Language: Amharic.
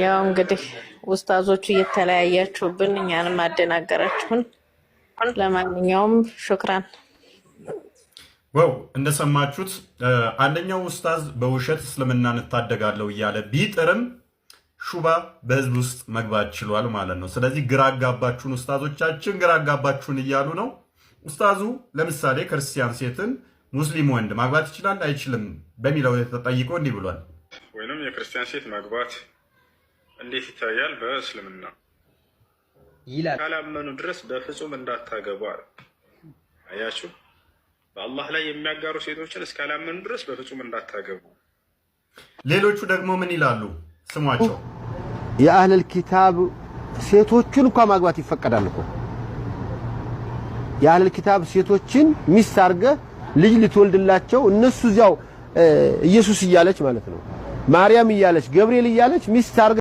ያው እንግዲህ ኡስታዞቹ እየተለያያችሁብን እኛንም አደናገራችሁን። ለማንኛውም ሹክራን። ዋው እንደሰማችሁት አንደኛው ኡስታዝ በውሸት እስልምናን እታደጋለሁ እያለ ቢጥርም ሹባ በህዝብ ውስጥ መግባት ችሏል ማለት ነው። ስለዚህ ግራ አጋባችሁን ኡስታዞቻችን፣ ግራ አጋባችሁን እያሉ ነው። ኡስታዙ ለምሳሌ ክርስቲያን ሴትን ሙስሊም ወንድ ማግባት ይችላል አይችልም በሚለው ተጠይቆ እንዲህ ብሏል። ወይንም የክርስቲያን ሴት ማግባት እንዴት ይታያል በእስልምና ይላል። ካላመኑ ድረስ በፍጹም እንዳታገቡ አለ። አያችሁ፣ በአላህ ላይ የሚያጋሩ ሴቶችን እስካላመኑ ድረስ በፍጹም እንዳታገቡ። ሌሎቹ ደግሞ ምን ይላሉ? ስሟቸው። የአህለል ኪታብ ሴቶችን እንኳን ማግባት ይፈቀዳል እኮ። የአህለል ኪታብ ሴቶችን ሚስት አድርገህ ልጅ ልትወልድላቸው እነሱ እዚያው ኢየሱስ እያለች ማለት ነው ማርያም እያለች ገብርኤል እያለች ሚስት አድርገህ